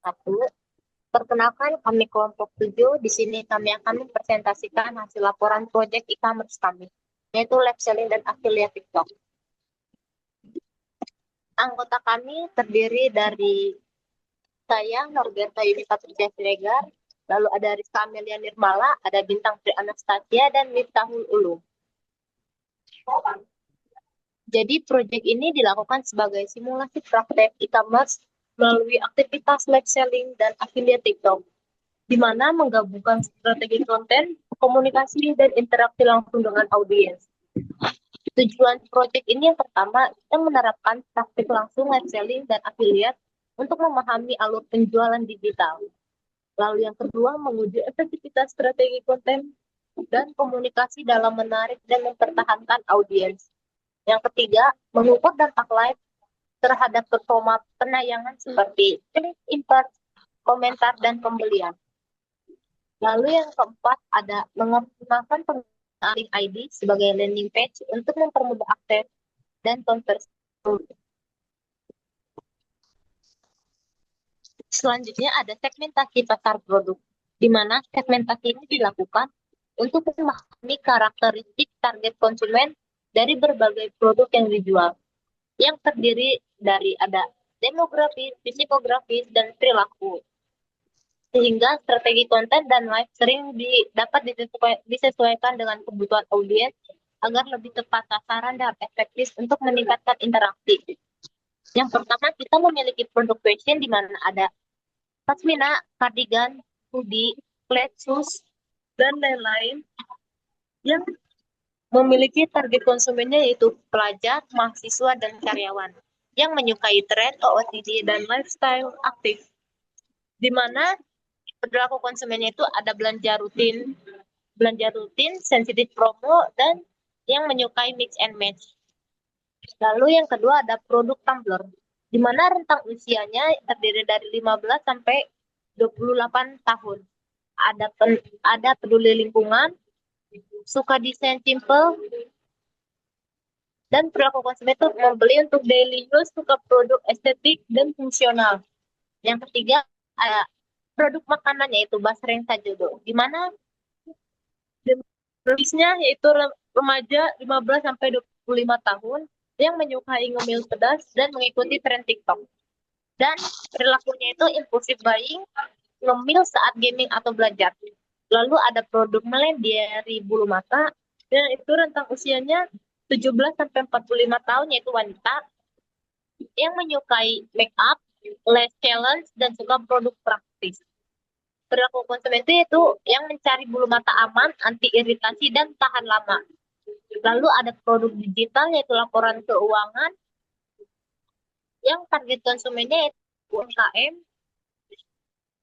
Satu, perkenalkan kami kelompok 7. Di sini kami akan mempresentasikan hasil laporan proyek e-commerce kami, yaitu live selling dan affiliate TikTok. Anggota kami terdiri dari saya, Norberta Yunita Trijah Siregar, lalu ada Rizka Amelia Nirmala, ada Bintang Tri Anastasia, dan Miftahul Ulum. Jadi proyek ini dilakukan sebagai simulasi praktek e-commerce melalui aktivitas live selling dan affiliate TikTok, di mana menggabungkan strategi konten, komunikasi, dan interaksi langsung dengan audiens. Tujuan proyek ini yang pertama, kita menerapkan praktik langsung live selling dan affiliate untuk memahami alur penjualan digital. Lalu yang kedua, menguji efektivitas strategi konten dan komunikasi dalam menarik dan mempertahankan audiens. Yang ketiga, mengukur dampak live terhadap performa penayangan seperti klik, impact, komentar, dan pembelian. Lalu yang keempat, ada mengoptimalkan penggunaan link ID sebagai landing page untuk mempermudah akses dan konversi. Selanjutnya ada segmentasi pasar produk, di mana segmentasi ini dilakukan untuk memahami karakteristik target konsumen dari berbagai produk yang dijual, yang terdiri dari ada demografis, psikografis, dan perilaku. Sehingga strategi konten dan live sering dapat disesuaikan dengan kebutuhan audiens agar lebih tepat sasaran dan efektif untuk meningkatkan interaksi. Yang pertama, kita memiliki produk fashion di mana ada pasmina, cardigan, hoodie, flat shoes, dan lain-lain yang memiliki target konsumennya yaitu pelajar, mahasiswa, dan karyawan yang menyukai tren, OOTD, dan lifestyle aktif. Di mana perilaku konsumennya itu ada belanja rutin, sensitif promo, dan yang menyukai mix and match. Lalu yang kedua ada produk tumbler, di mana rentang usianya terdiri dari 15 sampai 28 tahun. Ada peduli lingkungan, suka desain simple, dan perilaku konsumen itu membeli untuk daily use, suka produk estetik dan fungsional. Yang ketiga ada produk makanan yaitu basreng sajodo, di mana demografisnya yaitu remaja 15 sampai 25 tahun yang menyukai ngemil pedas dan mengikuti tren TikTok. Dan perilakunya itu impulsif buying, ngemil saat gaming atau belajar. Lalu ada produk melendari bulu mata, dan itu rentang usianya 17 sampai 45 tahun yaitu wanita yang menyukai make up, less challenge, dan suka produk praktis. Perilaku konsumen itu yang mencari bulu mata aman, anti iritasi, dan tahan lama. Lalu ada produk digital yaitu laporan keuangan yang target konsumennya yaitu UMKM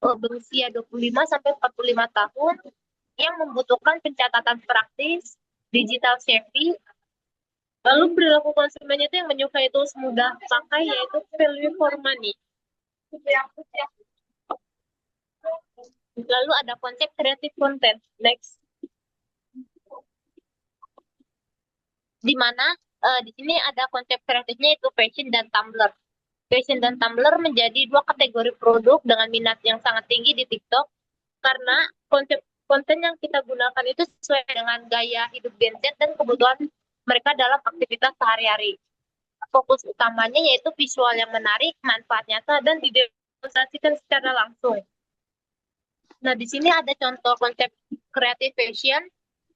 berusia 25 sampai 45 tahun yang membutuhkan pencatatan praktis, digital savvy. Lalu perilaku konsumennya itu yang menyukai itu mudah pakai yaitu value for money. Lalu ada konsep creative content. Next. Di mana di sini ada konsep kreatifnya itu fashion dan Tumblr. Fashion dan Tumblr menjadi dua kategori produk dengan minat yang sangat tinggi di TikTok karena konsep konten yang kita gunakan itu sesuai dengan gaya hidup Gen Z dan kebutuhan mereka dalam aktivitas sehari-hari. Fokus utamanya yaitu visual yang menarik, manfaat nyata, dan didemonstrasikan secara langsung. Nah, di sini ada contoh konsep creative fashion,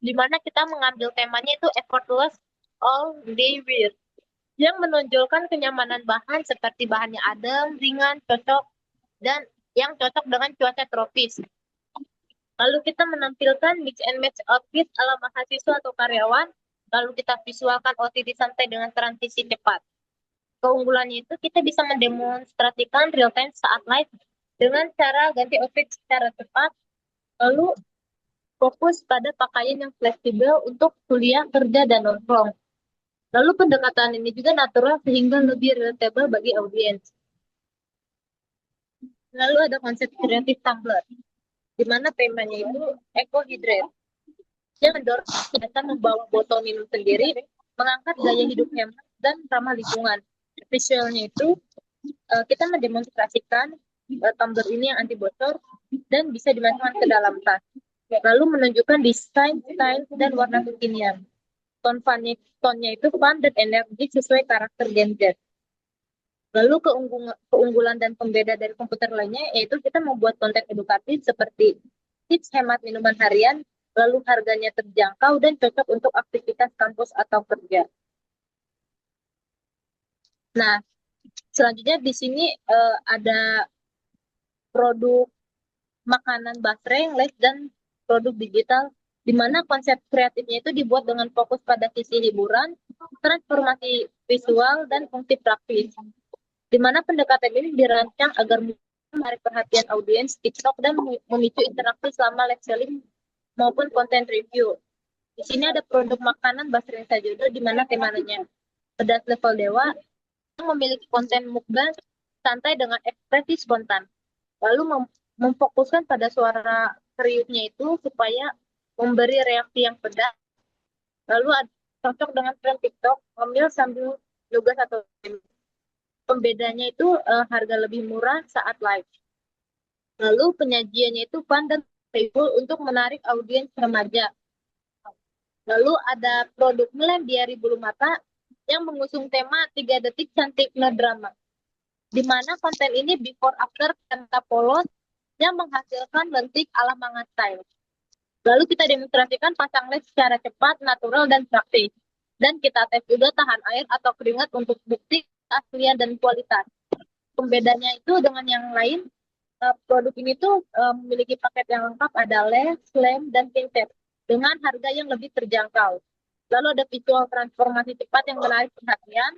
di mana kita mengambil temanya itu effortless all day wear, yang menonjolkan kenyamanan bahan seperti bahannya adem, ringan, cocok, dan yang cocok dengan cuaca tropis. Lalu kita menampilkan mix and match outfit ala mahasiswa atau karyawan, lalu kita visualkan OOTD santai dengan transisi cepat. Keunggulannya itu kita bisa mendemonstrasikan real time saat live dengan cara ganti outfit secara cepat, lalu fokus pada pakaian yang fleksibel untuk kuliah, kerja, dan nongkrong. Lalu pendekatan ini juga natural sehingga lebih relatable bagi audiens. Lalu ada konsep kreatif tumbler, di mana temanya itu eco hydrate, yang mendorong kita membawa botol minum sendiri, mengangkat gaya hidup hemat dan ramah lingkungan. Visualnya itu kita mendemonstrasikan tumbler ini yang anti bocor dan bisa dimasukkan ke dalam tas. Lalu menunjukkan desain, style, dan warna kekinian. Tonnya itu fun dan energik sesuai karakter Gen Z. Lalu keunggulan dan pembeda dari komputer lainnya yaitu kita membuat konten edukatif seperti tips hemat minuman harian, lalu harganya terjangkau dan cocok untuk aktivitas kampus atau kerja. Nah, selanjutnya di sini ada produk makanan baterai, les, dan produk digital, di mana konsep kreatifnya itu dibuat dengan fokus pada sisi hiburan, transformasi visual, dan fungsi praktis. Di mana pendekatan ini dirancang agar menarik perhatian audiens TikTok dan memicu interaksi selama live selling maupun konten review. Di sini ada produk makanan Basrin Sajodo di mana temanya pedas level dewa yang memiliki konten mukbang santai dengan ekspresi spontan. Lalu memfokuskan pada suara kriuknya itu supaya memberi reaksi yang pedas. Lalu cocok dengan tren TikTok, ngemil sambil nugas atau pembedanya itu harga lebih murah saat live. Lalu penyajiannya itu fun dan playful untuk menarik audiens remaja. Lalu ada produk Melem Diari Bulu Mata yang mengusung tema 3 detik cantik no drama. Di mana konten ini before after tanpa polos yang menghasilkan lentik ala manga style. Lalu kita demonstrasikan pasang led secara cepat, natural, dan praktis. Dan kita tes juga tahan air atau keringat untuk bukti keaslian dan kualitas. Pembedanya itu dengan yang lain, produk ini tuh memiliki paket yang lengkap, ada led, lem, dan pinset dengan harga yang lebih terjangkau. Lalu ada visual transformasi cepat yang menarik perhatian.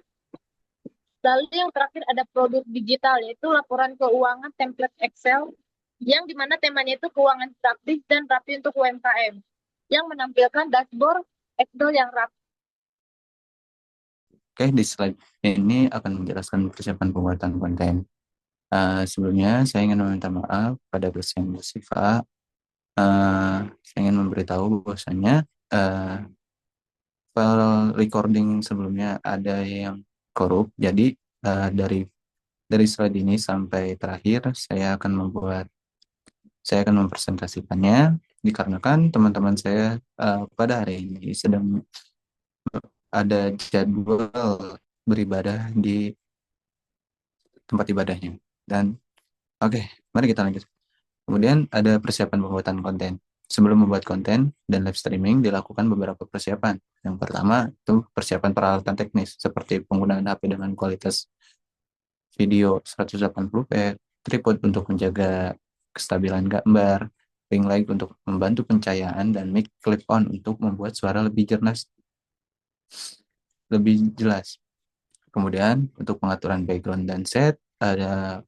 Lalu yang terakhir ada produk digital, yaitu laporan keuangan template Excel, yang dimana temanya itu keuangan praktis dan rapi untuk UMKM, yang menampilkan dashboard Excel yang rapi. Oke, di slide ini akan menjelaskan persiapan pembuatan konten. Sebelumnya, saya ingin meminta maaf pada dosen Siva. Saya ingin memberitahu bahwasanya file recording sebelumnya ada yang korup. Jadi dari slide ini sampai terakhir saya akan mempresentasikannya dikarenakan teman-teman saya pada hari ini sedang ada jadwal beribadah di tempat ibadahnya. Dan oke, mari kita lanjut. Kemudian ada persiapan pembuatan konten. Sebelum membuat konten dan live streaming dilakukan beberapa persiapan. Yang pertama itu persiapan peralatan teknis seperti penggunaan HP dengan kualitas video 180p, tripod untuk menjaga kestabilan gambar, ring light untuk membantu pencahayaan, dan mic clip on untuk membuat suara lebih jelas. Kemudian untuk pengaturan background dan set ada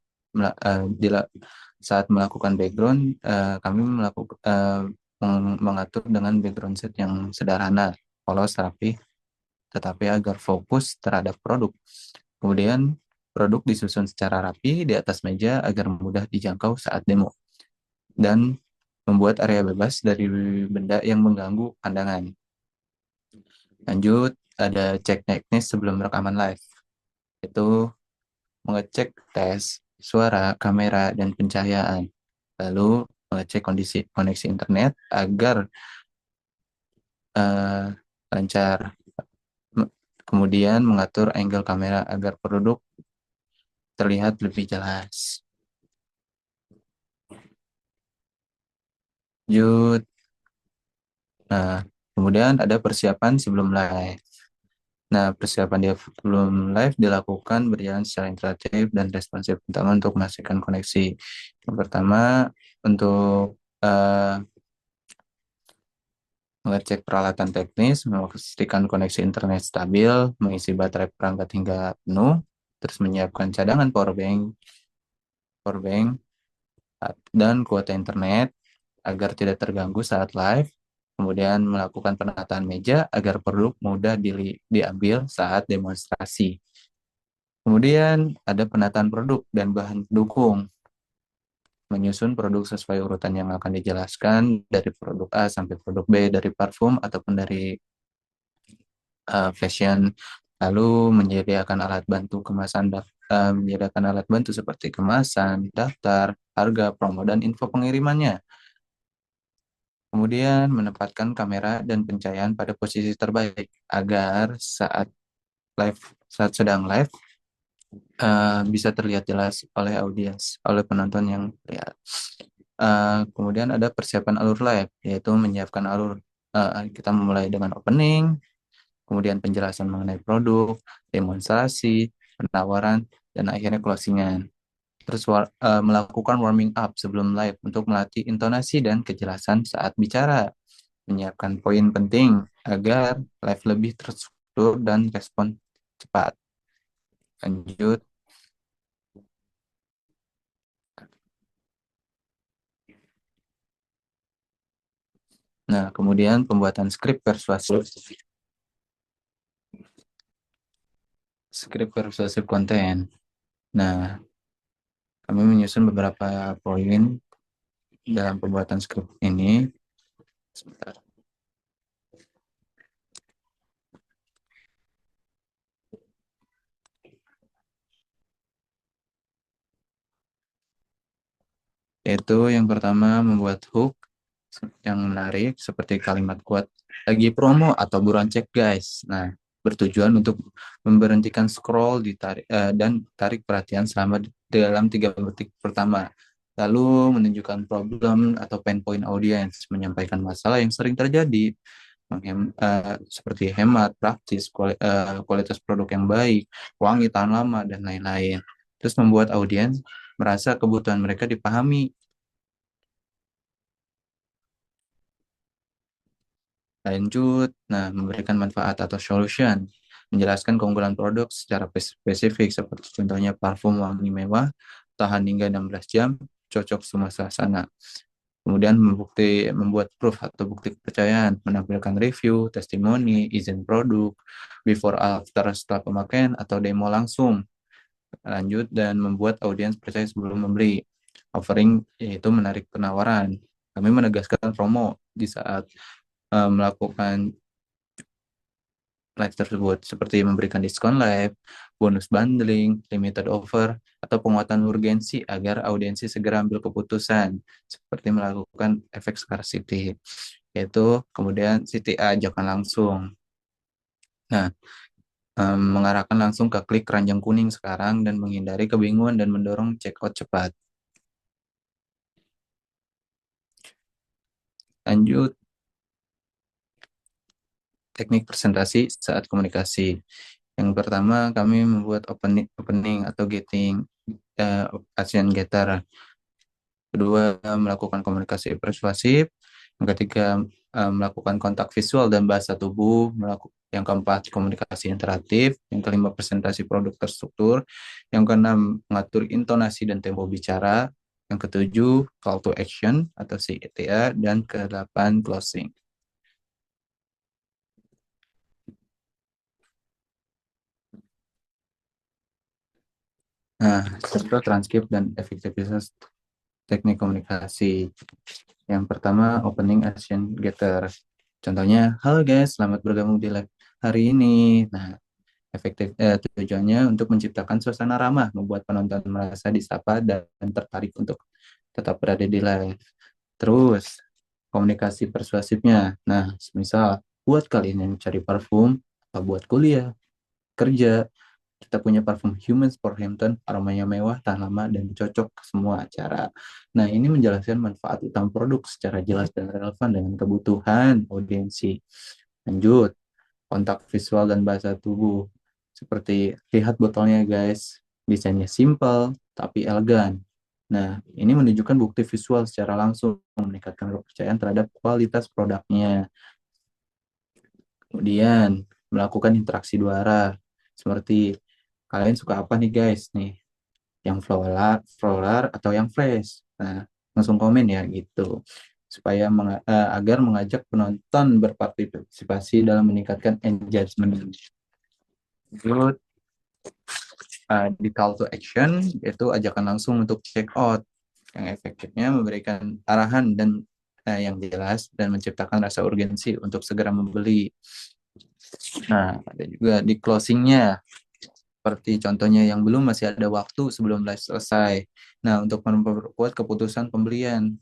saat melakukan background kami mengatur dengan background set yang sederhana, polos, rapi, tetapi agar fokus terhadap produk. Kemudian produk disusun secara rapi di atas meja agar mudah dijangkau saat demo, dan membuat area bebas dari benda yang mengganggu pandangan. Lanjut, ada cek teknis sebelum rekaman live. Itu mengecek tes suara, kamera, dan pencahayaan. Lalu mengecek kondisi koneksi internet agar lancar. Kemudian mengatur angle kamera agar produk terlihat lebih jelas. Lanjut. Nah, kemudian ada persiapan sebelum live. Nah, persiapan dia sebelum live dilakukan berjalan secara interaktif dan responsif, pertama untuk memastikan koneksi. Yang pertama, untuk mengecek peralatan teknis, memastikan koneksi internet stabil, mengisi baterai perangkat hingga penuh, terus menyiapkan cadangan power bank, dan kuota internet agar tidak terganggu saat live. Kemudian melakukan penataan meja agar produk mudah diambil saat demonstrasi. Kemudian ada penataan produk dan bahan pendukung. Menyusun produk sesuai urutan yang akan dijelaskan dari produk A sampai produk B, dari parfum ataupun dari fashion. Lalu menyediakan alat bantu kemasan menyediakan alat bantu seperti kemasan, daftar, harga, promo, dan info pengirimannya. Kemudian menempatkan kamera dan pencahayaan pada posisi terbaik agar saat sedang live bisa terlihat jelas oleh audiens, oleh penonton yang lihat. Kemudian ada persiapan alur live, yaitu menyiapkan alur. Kita memulai dengan opening, kemudian penjelasan mengenai produk, demonstrasi, penawaran, dan akhirnya closingan. Terus melakukan warming up sebelum live untuk melatih intonasi dan kejelasan saat bicara. Menyiapkan poin penting agar live lebih terstruktur dan respon cepat. Lanjut. Nah, kemudian pembuatan skrip persuasif. Skrip persuasif konten. Nah, kami menyusun beberapa poin dalam pembuatan skrip ini. Sebentar. Yaitu yang pertama membuat hook yang menarik seperti kalimat kuat lagi promo atau buruan cek guys. Nah, bertujuan untuk memberhentikan scroll dan tarik perhatian selama dalam 3 detik pertama. Lalu menunjukkan problem atau pain point audience, menyampaikan masalah yang sering terjadi, seperti hemat, praktis, kualitas produk yang baik, wangi tahan lama, dan lain-lain. Terus membuat audiens merasa kebutuhan mereka dipahami. Lanjut, nah memberikan manfaat atau solution, menjelaskan keunggulan produk secara spesifik seperti contohnya parfum wangi mewah, tahan hingga 16 jam, cocok semua suasana. Kemudian membuat proof atau bukti kepercayaan, menampilkan review, testimoni, izin produk, before after setelah pemakaian atau demo langsung. Lanjut dan membuat audiens percaya sebelum membeli. Offering yaitu menarik penawaran. Kami menegaskan promo di saat melakukan live tersebut, seperti memberikan diskon live, bonus bundling, limited offer, atau penguatan urgensi agar audiensi segera ambil keputusan, seperti melakukan efek scarcity, yaitu kemudian CTA ajakan langsung. Nah, mengarahkan langsung ke klik keranjang kuning sekarang dan menghindari kebingungan dan mendorong check out cepat. Lanjut, teknik presentasi saat komunikasi. Yang pertama, kami membuat opening atau getting Asian Getter. Kedua, melakukan komunikasi persuasif. Yang ketiga, melakukan kontak visual dan bahasa tubuh. Yang keempat, komunikasi interaktif. Yang kelima, presentasi produk terstruktur. Yang keenam, mengatur intonasi dan tempo bicara. Yang ketujuh, call to action atau CTA. Dan kedelapan, closing. Nah, serta transkrip dan efektivitas teknik komunikasi. Yang pertama, opening Asian Getter. Contohnya, halo guys, selamat bergabung di live hari ini. Nah, tujuannya untuk menciptakan suasana ramah, membuat penonton merasa disapa dan tertarik untuk tetap berada di live. Terus, komunikasi persuasifnya. Nah, misal buat kalian yang cari parfum, atau buat kuliah, kerja, kita punya parfum Humans for Hampton, aromanya mewah, tahan lama, dan cocok ke semua acara. Nah, ini menjelaskan manfaat utama produk secara jelas dan relevan dengan kebutuhan audiensi. Lanjut, kontak visual dan bahasa tubuh. Seperti, lihat botolnya guys, desainnya simple, tapi elegan. Nah, ini menunjukkan bukti visual secara langsung, meningkatkan kepercayaan terhadap kualitas produknya. Kemudian, melakukan interaksi dua arah, seperti kalian suka apa nih guys nih, yang floral atau yang fresh. Nah, langsung komen ya gitu, supaya agar mengajak penonton berpartisipasi dalam meningkatkan engagement. Good. Di call to action yaitu ajakan langsung untuk check out, yang efektifnya memberikan arahan dan yang jelas dan menciptakan rasa urgensi untuk segera membeli. Nah, ada juga di closingnya. Seperti contohnya yang belum masih ada waktu sebelum live selesai. Nah, untuk memperkuat keputusan pembelian.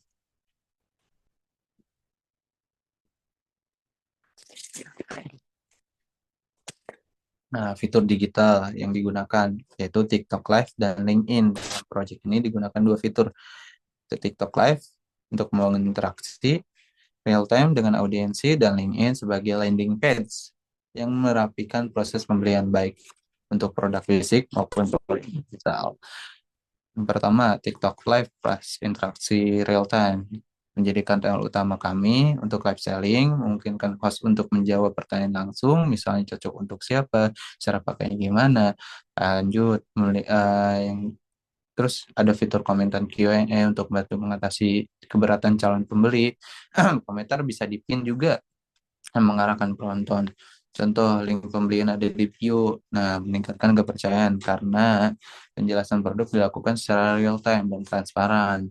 Nah, fitur digital yang digunakan yaitu TikTok Live dan LinkedIn. Dalam project ini digunakan dua fitur, TikTok Live untuk membangun interaksi real time dengan audiensi dan LinkedIn sebagai landing page yang merapikan proses pembelian baik untuk produk fisik maupun produk digital. Yang pertama, TikTok Live plus interaksi real time menjadi kanal utama kami untuk live selling, memungkinkan host untuk menjawab pertanyaan langsung, misalnya cocok untuk siapa, cara pakainya gimana, lanjut, yang terus ada fitur komentar Q&A untuk membantu mengatasi keberatan calon pembeli. Komentar bisa dipin juga yang mengarahkan penonton. Contoh, link pembelian ada di bio. Nah, meningkatkan kepercayaan karena penjelasan produk dilakukan secara real time dan transparan.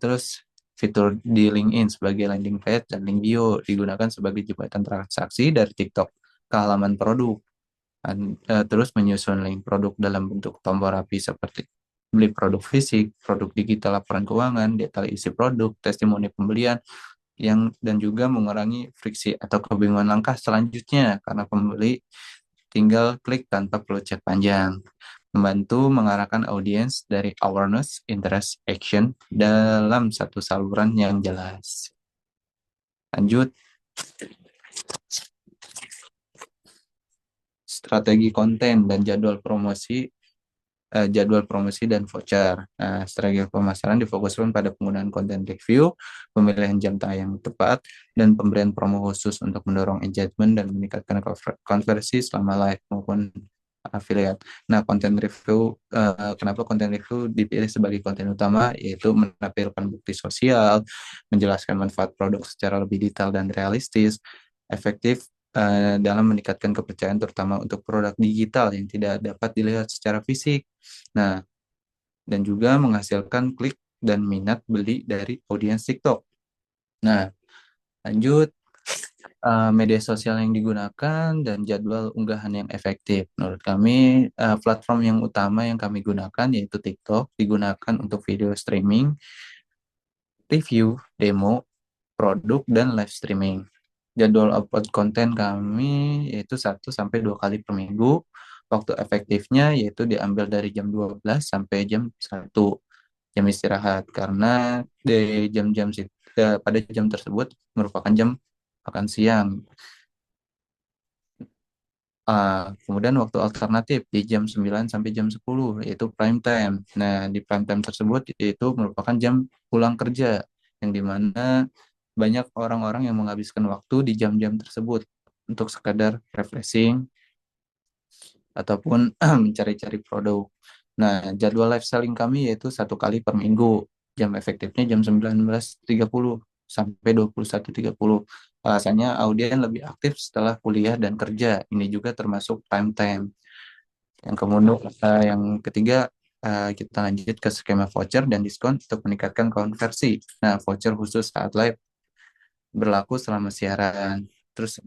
Terus, fitur di LinkedIn sebagai landing page dan link bio digunakan sebagai jembatan transaksi dari TikTok ke halaman produk. Terus menyusun link produk dalam bentuk tombol rapi seperti beli produk fisik, produk digital, laporan keuangan, detail isi produk, testimoni pembelian, dan juga mengurangi friksi atau kebingungan langkah selanjutnya karena pembeli tinggal klik tanpa perlu chat panjang. Membantu mengarahkan audiens dari awareness, interest, action dalam satu saluran yang jelas. Lanjut, strategi konten dan jadwal promosi dan voucher. Nah, strategi pemasaran difokuskan pada penggunaan konten review, pemilihan jam tayang tepat, dan pemberian promo khusus untuk mendorong engagement dan meningkatkan konversi selama live maupun affiliate. Nah, kenapa konten review dipilih sebagai konten utama, yaitu menampilkan bukti sosial, menjelaskan manfaat produk secara lebih detail dan realistis, efektif dalam meningkatkan kepercayaan terutama untuk produk digital yang tidak dapat dilihat secara fisik. Nah, dan juga menghasilkan klik dan minat beli dari audiens TikTok. Nah, lanjut, media sosial yang digunakan dan jadwal unggahan yang efektif. Menurut kami, platform yang utama yang kami gunakan yaitu TikTok, digunakan untuk video streaming, review, demo, produk, dan live streaming. Jadwal upload konten kami yaitu 1 sampai 2 kali per minggu. Waktu efektifnya yaitu diambil dari jam 12 sampai jam 1, jam istirahat, karena pada jam tersebut merupakan jam makan siang. Kemudian waktu alternatif di jam 9 sampai jam 10 yaitu prime time. Nah, di prime time tersebut itu merupakan jam pulang kerja yang dimana banyak orang-orang yang menghabiskan waktu di jam-jam tersebut untuk sekadar refreshing ataupun mencari-cari produk. Nah, jadwal live selling kami yaitu 1 kali per minggu. Jam efektifnya jam 19.30 sampai 21.30. Alasannya audien lebih aktif setelah kuliah dan kerja. Ini juga termasuk prime time. Yang ketiga, kita lanjut ke skema voucher dan diskon untuk meningkatkan konversi. Nah, voucher khusus saat live berlaku selama siaran. Terus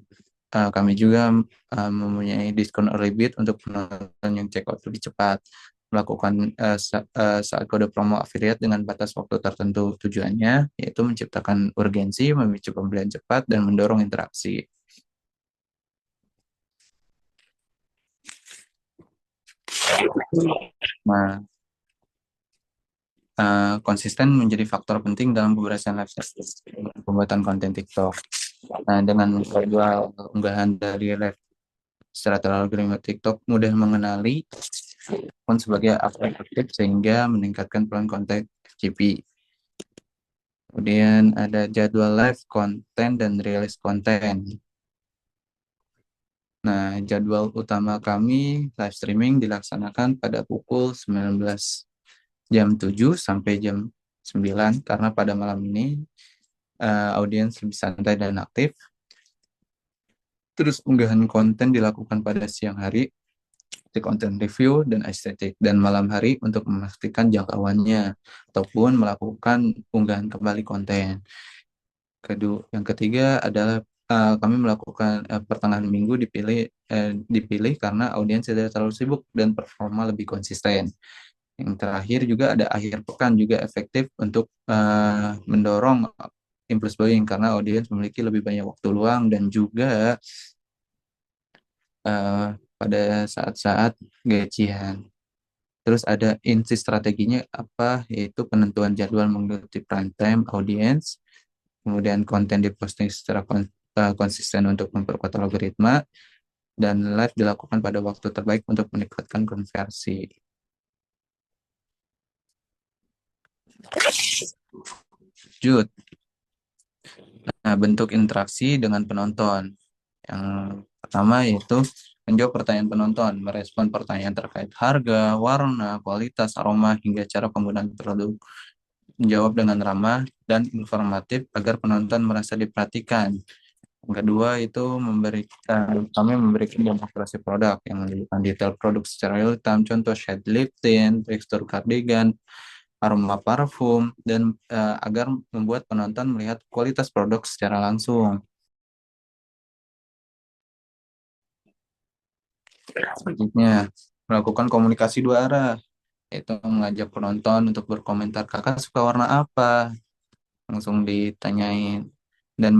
kami juga mempunyai diskon early bid untuk penonton yang check out lebih cepat. Melakukan saat kode promo affiliate dengan batas waktu tertentu. Tujuannya yaitu menciptakan urgensi, memicu pembelian cepat, dan mendorong interaksi. Nah, konsisten menjadi faktor penting dalam pemberhasilan live streaming dan pembuatan konten TikTok. Nah, dengan jadwal unggahan dari live secara teralgoritma TikTok mudah mengenali pun sebagai akun aktif sehingga meningkatkan peran konten FYP. Kemudian ada jadwal live konten dan rilis konten. Nah, jadwal utama kami live streaming dilaksanakan pada pukul 19 jam 7 sampai jam 9 karena pada malam ini audiens lebih santai dan aktif. Terus unggahan konten dilakukan pada siang hari, konten review dan estetik, dan malam hari untuk memastikan jangkauannya ataupun melakukan unggahan kembali konten. Yang ketiga adalah kami melakukan pertengahan minggu dipilih karena audiens tidak terlalu sibuk dan performa lebih konsisten. Yang terakhir juga ada akhir pekan juga efektif untuk mendorong impulse buying karena audiens memiliki lebih banyak waktu luang dan juga eh, pada saat-saat gajian. Terus ada inti strateginya apa, yaitu penentuan jadwal mengikuti prime time audience, kemudian konten diposting secara konsisten untuk memperkuat algoritma, dan live dilakukan pada waktu terbaik untuk meningkatkan konversi. Lanjut. Nah, bentuk interaksi dengan penonton. Yang pertama yaitu menjawab pertanyaan penonton, merespon pertanyaan terkait harga, warna, kualitas, aroma, hingga cara penggunaan produk. Menjawab dengan ramah dan informatif agar penonton merasa diperhatikan. Yang kedua itu kami memberikan demonstrasi produk yang menunjukkan detail produk secara real time, contoh shade lifting, tekstur cardigan, aroma parfum, dan agar membuat penonton melihat kualitas produk secara langsung. Selanjutnya, melakukan komunikasi dua arah, yaitu mengajak penonton untuk berkomentar, kakak suka warna apa? Langsung ditanyain dan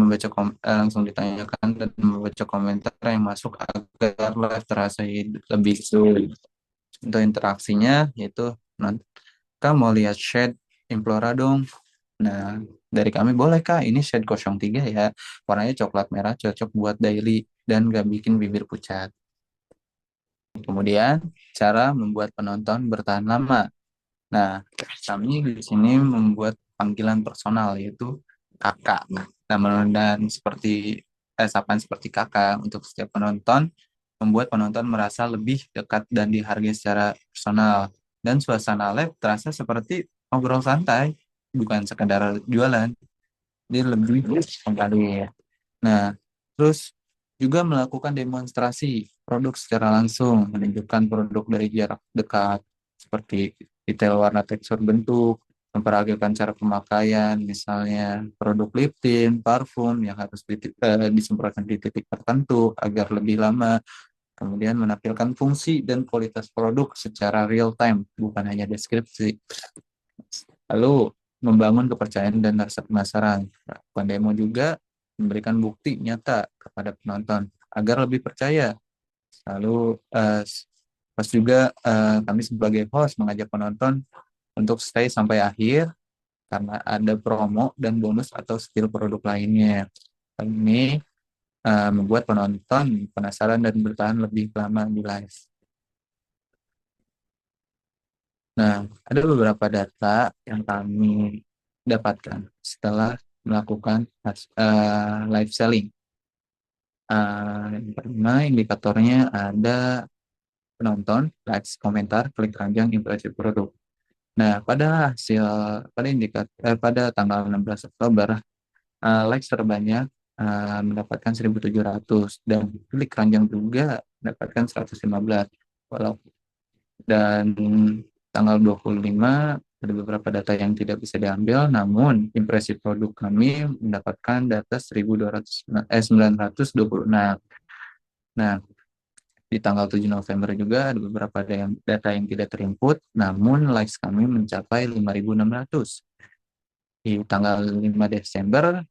langsung ditanyakan dan membaca komentar yang masuk agar live terasa lebih sulit. Untuk interaksinya yaitu, nanti kamu mau lihat shade Implora dong. Nah, dari kami, boleh kak, ini shade 03 ya, warnanya coklat merah, cocok buat daily dan gak bikin bibir pucat. Kemudian cara membuat penonton bertahan lama. Nah, kami di sini membuat panggilan personal yaitu kakak. Dan seperti sapaan seperti kakak untuk setiap penonton, membuat penonton merasa lebih dekat dan dihargai secara personal. Dan suasana live terasa seperti ngobrol santai, bukan sekedar jualan. Dia lebih kembali ya. Nah, terus juga melakukan demonstrasi produk secara langsung, menunjukkan produk dari jarak dekat, seperti detail warna, tekstur, bentuk, memperagakan cara pemakaian, misalnya produk lip tint, parfum yang harus disemprotkan di titik tertentu agar lebih lama, kemudian menampilkan fungsi dan kualitas produk secara real time, bukan hanya deskripsi. Lalu membangun kepercayaan dan rasa penasaran. Lakukan demo juga, memberikan bukti nyata kepada penonton agar lebih percaya. Lalu pas juga kami sebagai host mengajak penonton untuk stay sampai akhir karena ada promo dan bonus atau skill produk lainnya. Ini membuat penonton penasaran dan bertahan lebih lama di live. Nah, ada beberapa data yang kami dapatkan setelah melakukan live selling. Yang pertama, indikatornya ada penonton, likes, komentar, klik ranjang, impresi produk. Nah, pada tanggal 16 Oktober, likes terbanyak mendapatkan 1.700 dan klik ranjang juga mendapatkan 115. Walau dan tanggal 25 ada beberapa data yang tidak bisa diambil, namun impresi produk kami mendapatkan data 926. Nah, di tanggal 7 November juga ada beberapa data yang tidak terinput, namun likes kami mencapai 5.600. Di tanggal 5 Desember,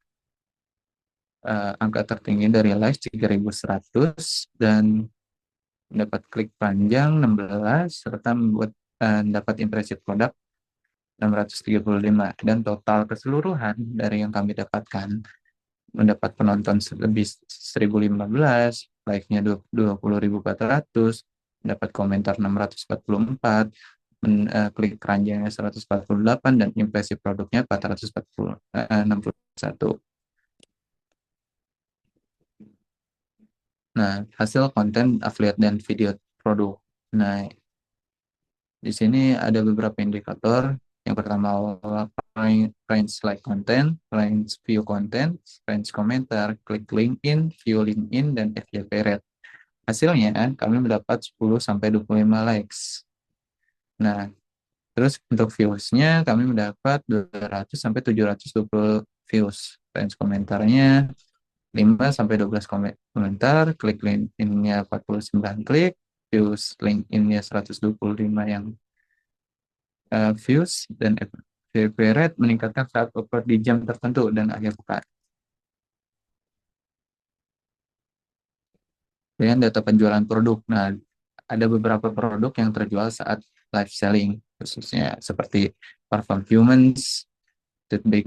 angka tertinggi dari likes 3.100 dan mendapat klik panjang 16, serta membuat dapat impresi produk 635, dan total keseluruhan dari yang kami dapatkan mendapat penonton lebih 1.015, like-nya 20.400, mendapat komentar 644, klik keranjangnya 148, dan impresi produknya 461. Nah, hasil konten affiliate dan video produk. Nah, di sini ada beberapa indikator. Yang pertama, range like content, range view content, range komentar, klik link in, view link in, dan FYP rate. Hasilnya, kami mendapat 10 sampai 25 likes. Nah, terus untuk views-nya kami mendapat 200 sampai 720 views. Range komentarnya 5 sampai 12 komentar, klik LinkedIn-nya 49 klik, views LinkedIn-nya 125 yang views, dan FYP rate meningkatkan saat upload di jam tertentu dan akhir pekan. Dengan data penjualan produk. Nah, ada beberapa produk yang terjual saat live selling, khususnya seperti parfum Humans, tote bag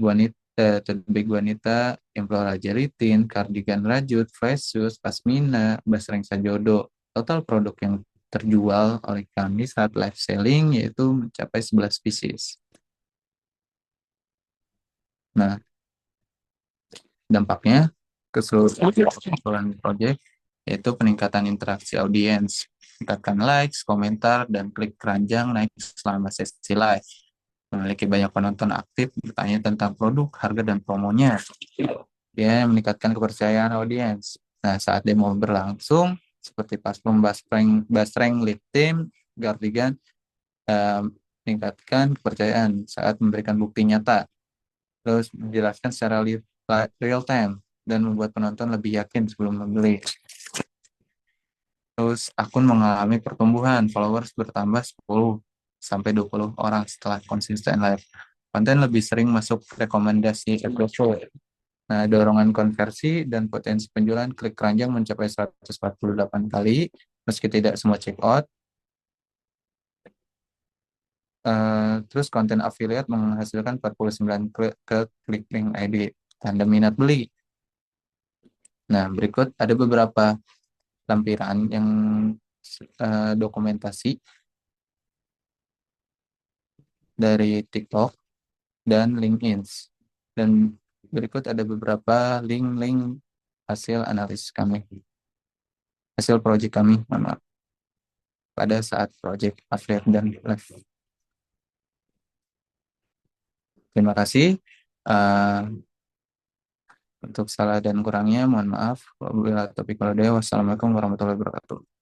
wanita, Implora Jelitin, kardigan rajut, flash shoes, pasmina, basreng sajodo. Total produk yang terjual oleh kami saat live selling yaitu mencapai 11 pieces. Nah, dampaknya ke seluruh keseluruhan project yaitu peningkatan interaksi audiens, meningkatkan likes, komentar, dan klik keranjang naik selama sesi live. Memiliki banyak penonton aktif bertanya tentang produk, harga, dan promonya. Dia meningkatkan kepercayaan audiens. Nah, saat demo berlangsung, seperti parfum basreng, lip tint, cardigan, meningkatkan kepercayaan saat memberikan bukti nyata. Terus menjelaskan secara real time dan membuat penonton lebih yakin sebelum membeli. Terus akun mengalami pertumbuhan, followers bertambah 10 sampai 20 orang setelah konsisten live. Konten lebih sering masuk rekomendasi April. Nah, dorongan konversi dan potensi penjualan klik keranjang mencapai 148 kali, meski tidak semua check out. Terus konten affiliate menghasilkan 49 ke klik link ID, tanda minat beli. Nah, berikut ada beberapa lampiran yang dokumentasi dari TikTok dan LinkedIn. Dan berikut ada beberapa link-link hasil analisis kami, hasil project kami, pada saat project affiliate dan live. Terima kasih. Untuk salah dan kurangnya, mohon maaf. Wabillahi taufiq wal hidayah. Wassalamualaikum warahmatullahi wabarakatuh.